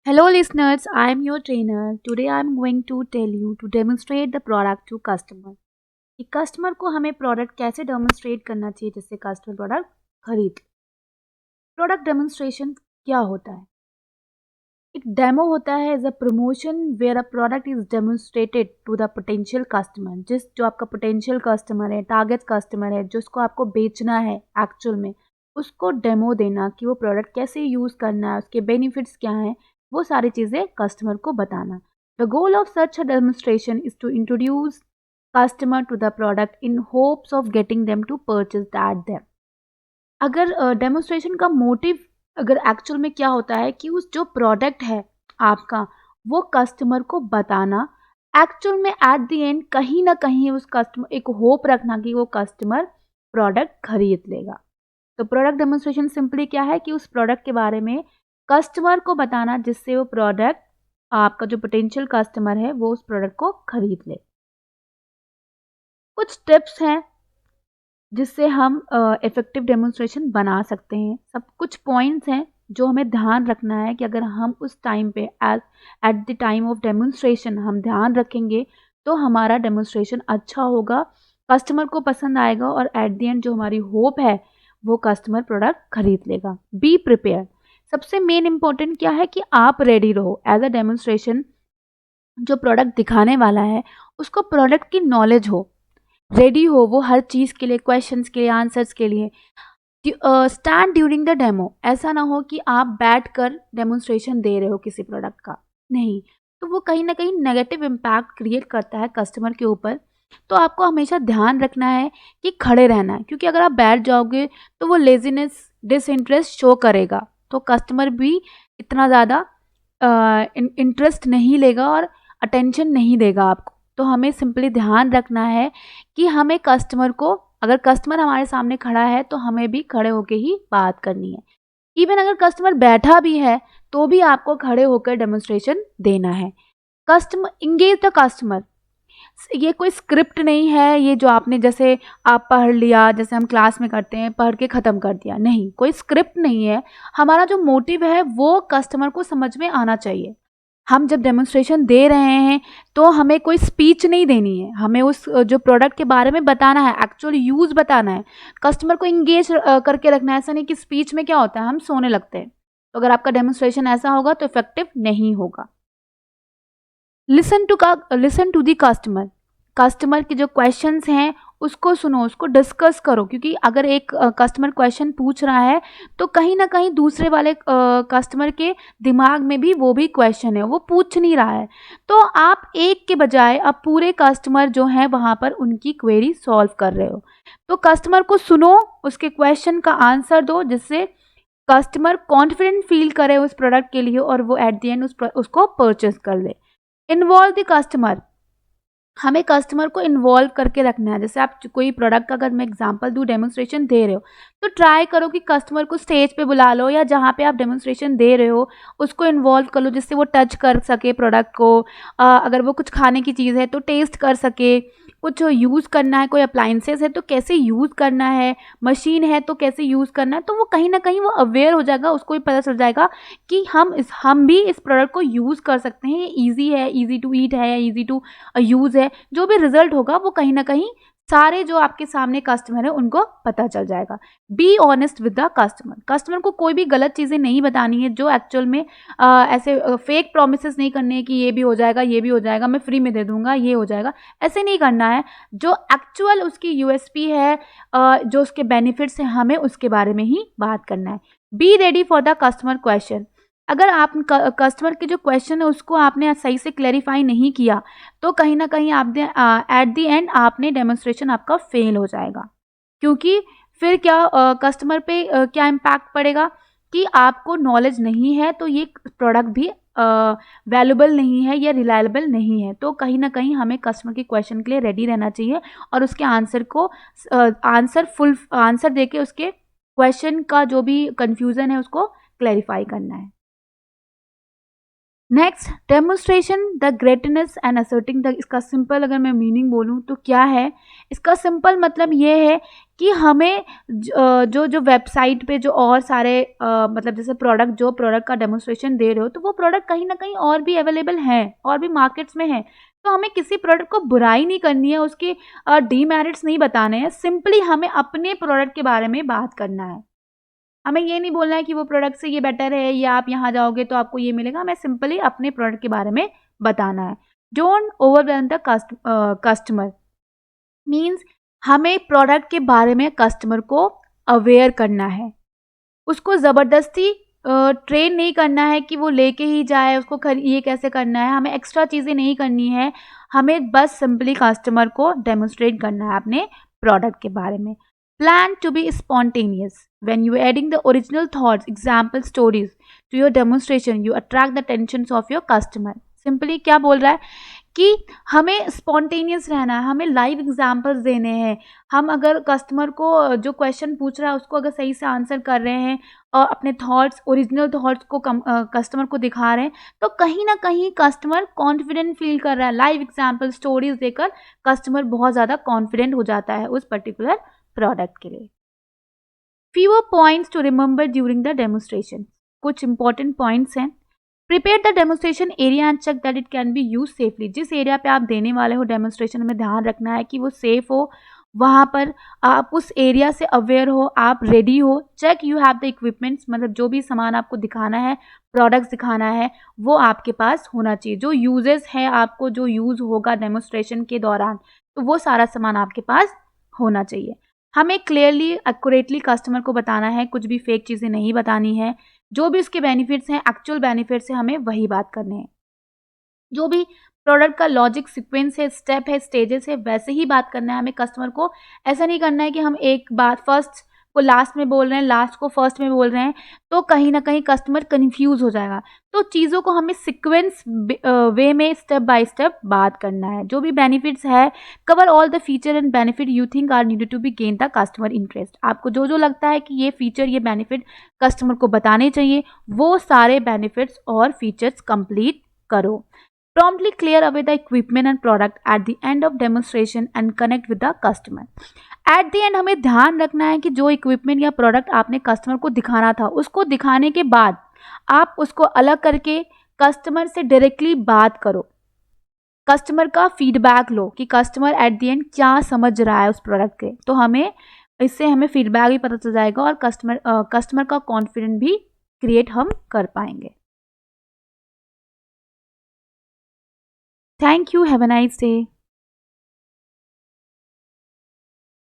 Hello listeners, I am your trainer. Today I am going to tell you to demonstrate the product to customer. कि customer को हमें product कैसे demonstrate करना चाहिए जिससे customer product खरीद। प्रोडक्ट डेमोन्स्ट्रेशन क्या होता है? एक डेमो होता है as a promotion where a product is demonstrated to the potential customer. जो आपका पोटेंशियल कस्टमर है, टारगेट कस्टमर है, जिसको आपको बेचना है एक्चुअल में, उसको डेमो देना कि वो प्रोडक्ट कैसे यूज़ करना है, उसके बेनिफिट्स क्या हैं, वो सारी चीज़ें कस्टमर को बताना। The goal of such a demonstration is to introduce customer to the product in hopes of getting them to purchase that them। अगर डेमोन्स्ट्रेशन का मोटिव अगर एक्चुअल में क्या होता है कि उस जो प्रोडक्ट है आपका, वो कस्टमर को बताना, एक्चुअल में एट द एंड कहीं ना कहीं उस कस्टमर एक होप रखना कि वो कस्टमर प्रोडक्ट खरीद लेगा। तो प्रोडक्ट डेमोन्स्ट्रेशन सिंपली क्या है कि उस प्रोडक्ट के बारे में कस्टमर को बताना जिससे वो प्रोडक्ट आपका जो पोटेंशियल कस्टमर है वो उस प्रोडक्ट को खरीद ले। कुछ टिप्स हैं जिससे हम इफ़ेक्टिव डेमोन्स्ट्रेशन बना सकते हैं। सब कुछ पॉइंट्स हैं जो हमें ध्यान रखना है कि अगर हम उस टाइम पे at the time of demonstration हम ध्यान रखेंगे तो हमारा डेमोन्स्ट्रेशन अच्छा होगा, कस्टमर को पसंद आएगा और एट द एंड जो हमारी होप है वो कस्टमर प्रोडक्ट खरीद लेगा। Be prepare. सबसे मेन इम्पोर्टेंट क्या है कि आप रेडी रहो एज अ डेमोन्स्ट्रेशन। जो प्रोडक्ट दिखाने वाला है उसको प्रोडक्ट की नॉलेज हो, रेडी हो वो हर चीज़ के लिए, क्वेश्चंस के लिए, आंसर्स के लिए। Stand during the demo. ऐसा ना हो कि आप बैठ कर डेमोन्स्ट्रेशन दे रहे हो किसी प्रोडक्ट का, नहीं, तो वो कहीं ना कहीं नेगेटिव इम्पैक्ट क्रिएट करता है कस्टमर के ऊपर। तो आपको हमेशा ध्यान रखना है कि खड़े रहना है, क्योंकि अगर आप बैठ जाओगे तो वो लेजीनेस, डिसइंटरेस्ट शो करेगा, तो कस्टमर भी इतना ज़्यादा इंटरेस्ट नहीं लेगा और अटेंशन नहीं देगा आपको। तो हमें सिंपली ध्यान रखना है कि हमें कस्टमर को, अगर कस्टमर हमारे सामने खड़ा है तो हमें भी खड़े होकर ही बात करनी है। इवन अगर कस्टमर बैठा भी है तो भी आपको खड़े होकर डेमोन्स्ट्रेशन देना है। Customer engage the customer. ये कोई स्क्रिप्ट नहीं है, ये जो आपने जैसे आप पढ़ लिया, जैसे हम क्लास में करते हैं, पढ़ के ख़त्म कर दिया, नहीं, कोई स्क्रिप्ट नहीं है। हमारा जो मोटिव है वो कस्टमर को समझ में आना चाहिए। हम जब डेमोन्स्ट्रेशन दे रहे हैं तो हमें कोई स्पीच नहीं देनी है, हमें उस जो प्रोडक्ट के बारे में बताना है, एक्चुअल यूज़ बताना है, कस्टमर को इंगेज करके रखना है। ऐसा नहीं कि स्पीच में क्या होता है हम सोने लगते हैं। तो अगर आपका डेमोन्स्ट्रेशन ऐसा होगा तो इफेक्टिव नहीं होगा। Listen to the customer. Customer के जो क्वेश्चंस हैं उसको सुनो, उसको डिस्कस करो, क्योंकि अगर एक कस्टमर क्वेश्चन पूछ रहा है तो कहीं ना कहीं दूसरे वाले कस्टमर के दिमाग में भी वो भी क्वेश्चन है, वो पूछ नहीं रहा है। तो आप एक के बजाय अब पूरे कस्टमर जो हैं वहाँ पर उनकी क्वेरी सॉल्व कर रहे हो। तो कस्टमर को सुनो, उसके क्वेश्चन का आंसर दो, जिससे कस्टमर कॉन्फिडेंट फील करे उस प्रोडक्ट के लिए और वो एट द एंड उसको परचेज कर ले। Involve the customer. हमें कस्टमर को इन्वॉल्व करके रखना है। जैसे आप कोई प्रोडक्ट का अगर मैं एग्जांपल दूँ, डेमोन्स्ट्रेशन दे रहे हो, तो ट्राई करो कि कस्टमर को स्टेज पे बुला लो या जहाँ पे आप डेमोन्स्ट्रेशन दे रहे हो उसको इन्वॉल्व कर लो, जिससे वो टच कर सके प्रोडक्ट को। अगर वो कुछ खाने की चीज़ है तो टेस्ट कर सके, कुछ यूज़ करना है, कोई अप्लाइंसेस है तो कैसे यूज़ करना है, मशीन है तो कैसे यूज़ करना है, तो वो कहीं ना कहीं वो अवेयर हो जाएगा, उसको भी पता चल जाएगा कि हम भी इस प्रोडक्ट को यूज़ कर सकते हैं, ये ईजी है, ईजी टू ईट है या ईजी टू यूज़ है। जो भी रिजल्ट होगा वो कहीं ना कहीं सारे जो आपके सामने कस्टमर है उनको पता चल जाएगा। Be honest with the customer. Customer को कोई भी गलत चीज़ें नहीं बतानी है, जो एक्चुअल में ऐसे फेक प्रोमिसेस नहीं करने हैं कि ये भी हो जाएगा, ये भी हो जाएगा, मैं फ्री में दे दूंगा, ये हो जाएगा, ऐसे नहीं करना है। जो एक्चुअल उसकी यूएसपी है, जो उसके बेनिफिट्स हैं, हमें उसके बारे में ही बात करना है। Be ready for the customer question. अगर आप कस्टमर के जो क्वेश्चन है उसको आपने सही से क्लेरिफाई नहीं किया तो कहीं ना कहीं आपने एट द एंड आपने डेमोन्स्ट्रेशन आपका फेल हो जाएगा। क्योंकि फिर क्या कस्टमर पे क्या इम्पैक्ट पड़ेगा कि आपको नॉलेज नहीं है तो ये प्रोडक्ट भी वैल्यूबल नहीं है या रिलायबल नहीं है। तो कहीं ना कहीं हमें कस्टमर के क्वेश्चन के लिए रेडी रहना चाहिए और उसके आंसर को फुल आंसर देके उसके क्वेश्चन का जो भी कन्फ्यूज़न है उसको क्लैरिफाई करना है। Next, demonstration the greatness and asserting the, इसका सिंपल अगर मैं मीनिंग बोलूँ तो क्या है, इसका सिंपल मतलब ये है कि हमें जो जो वेबसाइट पे जो और सारे मतलब जैसे प्रोडक्ट, जो प्रोडक्ट का डेमोन्स्ट्रेशन दे रहे हो तो वो प्रोडक्ट कहीं ना कहीं और भी अवेलेबल हैं, और भी मार्केट्स में हैं। तो हमें किसी प्रोडक्ट को बुराई नहीं करनी है, उसके डीमेरिट्स नहीं बताने हैं, सिंपली हमें अपने प्रोडक्ट के बारे में बात करना है। हमें ये नहीं बोलना है कि वो प्रोडक्ट से ये बेटर है, या आप यहाँ जाओगे तो आपको ये मिलेगा, हमें सिंपली अपने प्रोडक्ट के बारे में बताना है। Don't overwhelm the customer, means हमें प्रोडक्ट के बारे में कस्टमर को अवेयर करना है, उसको ज़बरदस्ती ट्रेन नहीं करना है कि वो लेके ही जाए, उसको ये कैसे करना है, हमें एक्स्ट्रा चीज़ें नहीं करनी है, हमें बस सिंपली कस्टमर को डेमोन्स्ट्रेट करना है अपने प्रोडक्ट के बारे में। Plan to be spontaneous when you adding the original thoughts, example, stories to your demonstration, you attract the tension of your customer. Simply क्या बोल रहा है कि हमें स्पॉन्टेनियस रहना है, हमें लाइव एग्जाम्पल्स देने हैं। हम अगर कस्टमर को जो क्वेश्चन पूछ रहा है उसको अगर सही से आंसर कर रहे हैं और अपने थॉट्स, ओरिजिनल थॉट्स को कस्टमर को दिखा रहे हैं, तो कहीं ना कहीं कस्टमर कॉन्फिडेंट फील कर रहा है। लाइव एग्जाम्पल, स्टोरीज देकर कस्टमर बहुत ज़्यादा कॉन्फिडेंट हो जाता है उस पर्टिकुलर प्रोडक्ट के लिए। fewer points to remember during the demonstration, कुछ इंपॉर्टेंट पॉइंट्स हैं। Prepare the demonstration area and check that it can be use safely, जिस एरिया पे आप देने वाले हो डेमोन्स्ट्रेशन में ध्यान रखना है कि वो सेफ हो, वहाँ पर आप उस एरिया से अवेयर हो, आप रेडी हो। Check you have the equipments, मतलब जो भी सामान आपको दिखाना है, प्रोडक्ट्स दिखाना है, वो आपके पास होना चाहिए। जो यूजेस है आपको, जो यूज़ होगा डेमोन्स्ट्रेशन के दौरान, तो वो सारा सामान आपके पास होना चाहिए। हमें क्लियरली एक्यूरेटली कस्टमर को बताना है, कुछ भी फेक चीज़ें नहीं बतानी है। जो भी उसके बेनिफिट्स हैं, एक्चुअल बेनिफिट्स हैं, हमें वही बात करने हैं। जो भी प्रोडक्ट का लॉजिक सीक्वेंस है, स्टेप है, स्टेजेस है, वैसे ही बात करना है हमें कस्टमर को। ऐसा नहीं करना है कि हम एक बात फर्स्ट को लास्ट में बोल रहे हैं, लास्ट को फर्स्ट में बोल रहे हैं, तो कहीं न कहीं कस्टमर कन्फ्यूज़ हो जाएगा। तो चीज़ों को हमें सीक्वेंस वे में स्टेप बाय स्टेप बात करना है। जो भी बेनिफिट्स है, cover all the feature and benefit you think are needed to be gain the customer interest. आपको जो-जो लगता है कि ये फीचर, ये बेनिफिट कस्टमर को बताने चाहिए, वो सारे बेनिफिट्स और फीचर्स कंप्लीट करो। Promptly clear away the equipment and product at the end of demonstration and connect with the customer. At the end हमें ध्यान रखना है कि जो इक्विपमेंट या प्रोडक्ट आपने कस्टमर को दिखाना था, उसको दिखाने के बाद आप उसको अलग करके कस्टमर से डायरेक्टली बात करो, कस्टमर का फीडबैक लो कि कस्टमर एट द एंड क्या समझ रहा है उस प्रोडक्ट के। तो हमें इससे हमें फीडबैक भी पता चल जाएगा और कस्टमर का कॉन्फिडेंस भी क्रिएट हम कर पाएंगे। Thank you. Have a nice day.